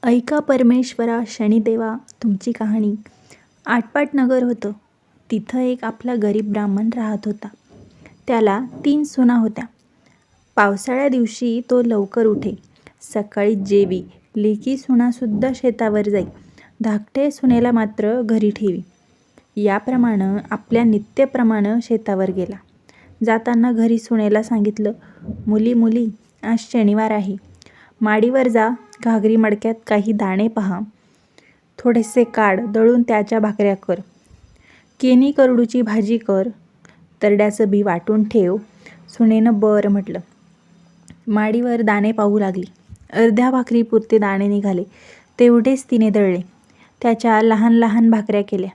ऐका परमेश्वरा शनिदेवा तुमची कहाणी. आटपाट नगर होतं. तिथं एक आपला गरीब ब्राह्मण राहत होता. त्याला 3 सुना होत्या. पावसाळ्या दिवशी तो लवकर उठे, सकाळी जेवी, लेकी सुनासुद्धा शेतावर जाई, धाकटे सुनेला मात्र घरी ठेवी. याप्रमाणे आपल्या नित्यप्रमाणे शेतावर गेला. जाताना घरी सुनेला सांगितलं, मुली मुली, आज शनिवार आहे. माडीवर जा, घागरी मडक्यात काही दाणे पहा, थोडेसे काढ, दळून त्याच्या भाकऱ्या कर, केनी करडूची भाजी कर, तरड्याचं बी वाटून ठेव. सुनेनं बरं म्हटलं. माडीवर दाणे पाहू लागली. अर्ध्या भाकरीपुरते दाणे निघाले. तेवढेच तिने दळले. त्याच्या लहान लहान भाकऱ्या केल्या.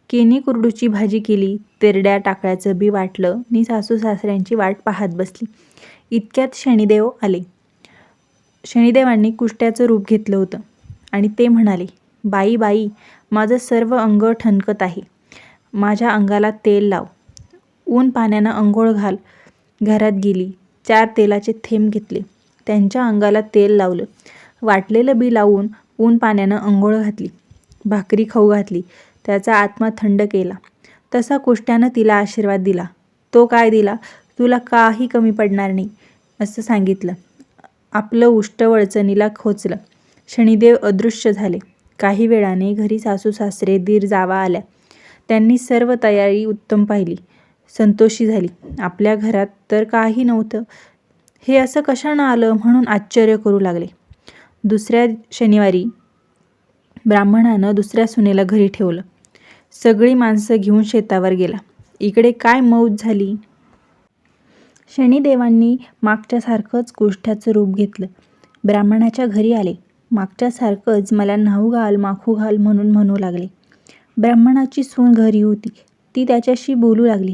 केनी कुरडूची भाजी केली. तेरड्या टाकळ्याचं बी वाटलं नि सासू सासऱ्यांची वाट पाहत बसली. इतक्यात शनिदेव आले. शनिदेवांनी कुष्ट्याचं रूप घेतलं होतं आणि ते म्हणाले, बाई बाई, माझं सर्व अंग ठणकत आहे. माझ्या अंगाला तेल लाव. ऊन पाण्यानं अंघोळ घाल. घरात गेली. 4 तेलाचे थेंब घेतले. त्यांच्या अंगाला तेल लावलं. वाटलेलं बी लावून ऊन पाण्यानं अंघोळ घातली. भाकरी खाऊ घातली. त्याचा आत्मा थंड केला. तसा कुष्ट्यानं तिला आशीर्वाद दिला. तो काय दिला, तुला काही कमी पडणार नाही असं सांगितलं. आपलं उष्ट वळचणीला खोचलं. शनिदेव अदृश्य झाले. काही वेळाने घरी सासू सासरे दीर जावा आल्या. त्यांनी सर्व तयारी उत्तम पाहिली. संतोषी झाली. आपल्या घरात तर काही नव्हतं, हे असं कशानं आलं म्हणून आश्चर्य करू लागले. दुसऱ्या शनिवारी ब्राह्मणानं दुसऱ्या सुनेला घरी ठेवलं. सगळी माणसं घेऊन शेतावर गेला. इकडे काय मौज झाली. शनिदेवांनी मागच्यासारखंच कुष्ट्याचं रूप घेतलं. ब्राह्मणाच्या घरी आले. मागच्यासारखंच मला न्हाऊ घाल, माखू घाल म्हणून म्हणू लागले. ब्राह्मणाची सून घरी होती. ती त्याच्याशी बोलू लागली.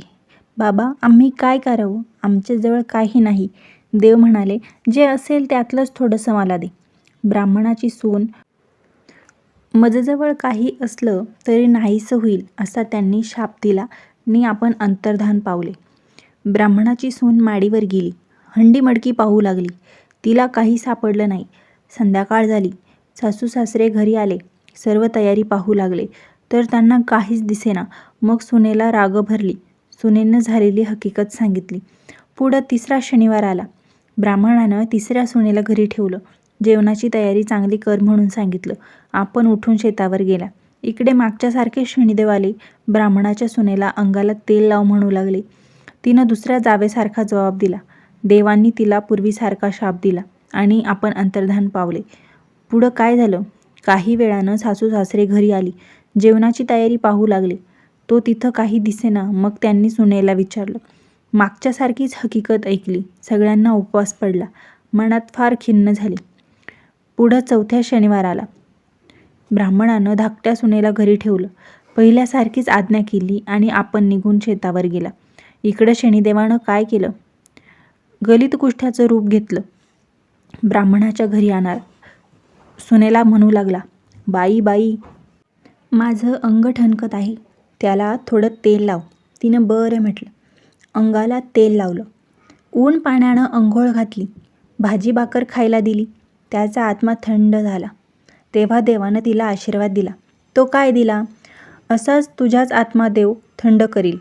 बाबा, आम्ही काय करावं, आमच्याजवळ काही नाही. देव म्हणाले, जे असेल त्यातलंच थोडंसं मला दे. ब्राह्मणाची सून, मजजवळ काही असलं तरी नाहीसं होईल असा त्यांनी शाप दिला नि आपण अंतर्धान पावले. ब्राह्मणाची सून माडीवर गेली. हंडी मडकी पाहू लागली. तिला काही सापडलं नाही. संध्याकाळ झाली. सासू सासरे घरी आले. सर्व तयारी पाहू लागले तर त्यांना काहीच दिसेना. मग सुनेला राग भरली. सुनेनं झालेली हकीकत सांगितली. पुढं 3रा शनिवार आला. ब्राह्मणानं 3ऱ्या सुनेला घरी ठेवलं. जेवणाची तयारी चांगली कर म्हणून सांगितलं. आपण उठून शेतावर गेला. इकडे मागच्यासारखे शनिदेव आले. ब्राह्मणाच्या सुनेला अंगाला तेल लाव म्हणू लागले. तिनं दुसऱ्या जावेसारखा जबाब दिला. देवांनी तिला पूर्वीसारखा शाप दिला आणि आपण अंतर्धान पावले. पुढं काय झालं. काही वेळानं सासू सासरे घरी आली. जेवणाची तयारी पाहू लागले. तो तिथं काही दिसेना. मग त्यांनी सुनेला विचारलं. मागच्यासारखीच हकीकत ऐकली. सगळ्यांना उपवास पडला. मनात फार खिन्न झाली. पुढं 4थ्या शनिवार आला. ब्राह्मणानं धाकट्या सुनेला घरी ठेवलं. पहिल्यासारखीच आज्ञा केली आणि आपण निघून शेतावर गेला. इकडं शनिदेवानं काय केलं, गलित कुष्ट्याचं रूप घेतलं. ब्राह्मणाच्या घरी आणणार सुनेला म्हणू लागला, बाई बाई, माझं अंग ठणकत आहे, त्याला थोडं तेल लाव. तिनं बरं म्हटलं. अंगाला तेल लावलं. ऊन पाण्यानं अंघोळ घातली. भाजी भाकर खायला दिली. त्याचा आत्मा थंड झाला. तेव्हा देवानं तिला आशीर्वाद दिला. तो काय दिला, असाच तुझ्याच आत्मा देव थंड करील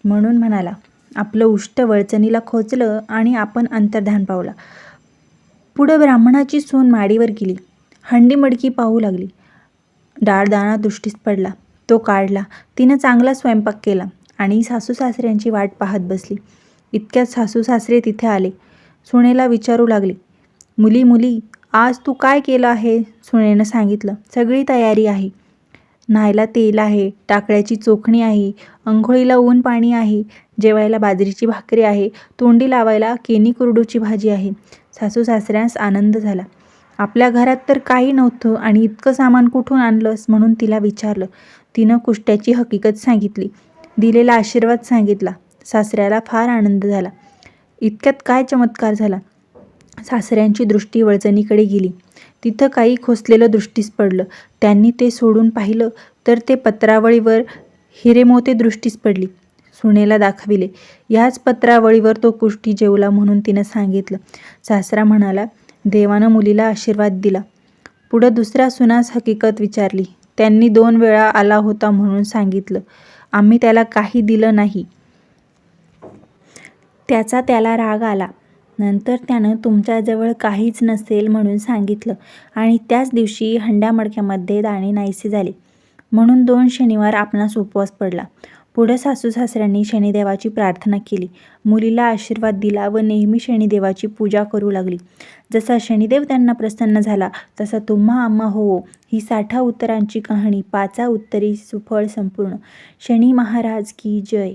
म्हणून म्हणाला. आपलं उष्ट वळचणीला खोचलं आणि आपण अंतर्धान पावला. पुढं ब्राह्मणाची सून माडीवर गेली. हंडी मडकी पाहू लागली. डाळदाणा दृष्टीस पडला. तो काढला. तिनं चांगला स्वयंपाक केला आणि सासू सासऱ्यांची वाट पाहत बसली. इतक्यात सासू सासरे तिथे आले. सुनेला विचारू लागले, मुली मुली, आज तू काय केलं आहे. सुनेनं सांगितलं. सगळी तयारी आहे. न्हायला तेल आहे, टाकळ्याची चोखणी आहे, अंघोळीला ऊन पाणी आहे, जेवायला बाजरीची भाकरी आहे, तोंडी लावायला केनी कुरडूची भाजी आहे. सासू सासऱ्यांस आनंद झाला. आपल्या घरात तर काही नव्हतं आणि इतकं सामान कुठून आणलंस म्हणून तिला विचारलं. तिनं कुष्ट्याची हकीकत सांगितली. दिलेला आशीर्वाद सांगितला. सासऱ्याला फार आनंद झाला. इतक्यात काय चमत्कार झाला. सासऱ्यांची दृष्टी वळचणीकडे गेली. तिथं काही खोसलेलं दृष्टीस पडलं. त्यांनी ते सोडून पाहिलं तर ते पत्रावळीवर हिरेमोते दृष्टीस पडली. सुनेला दाखविले. ह्याच पत्रावळीवर तो कुष्टी जेवला म्हणून तिनं सांगितलं. सासरा म्हणाला, देवानं मुलीला आशीर्वाद दिला. पुढं दुसऱ्या सुनास हकीकत विचारली. त्यांनी 2 वेळा आला होता म्हणून सांगितलं. आम्ही त्याला काही दिलं नाही. त्याचा त्याला राग आला. नंतर त्यानं तुमच्याजवळ काहीच नसेल म्हणून सांगितलं आणि त्याच दिवशी हंड्यामडक्यामध्ये दाणे नाहीसे झाले. म्हणून 2 शनिवार आपणास उपवास पडला. पुढं सासूसासऱ्यांनी शनिदेवाची प्रार्थना केली. मुलीला आशीर्वाद दिला व नेहमी शनिदेवाची पूजा करू लागली. जसा शनिदेव त्यांना प्रसन्न झाला तसा तुम्हा आम्हा होवो ही 60 उत्तरांची कहाणी 5 उत्तरी सुफळ संपूर्ण. शनी महाराज की जय.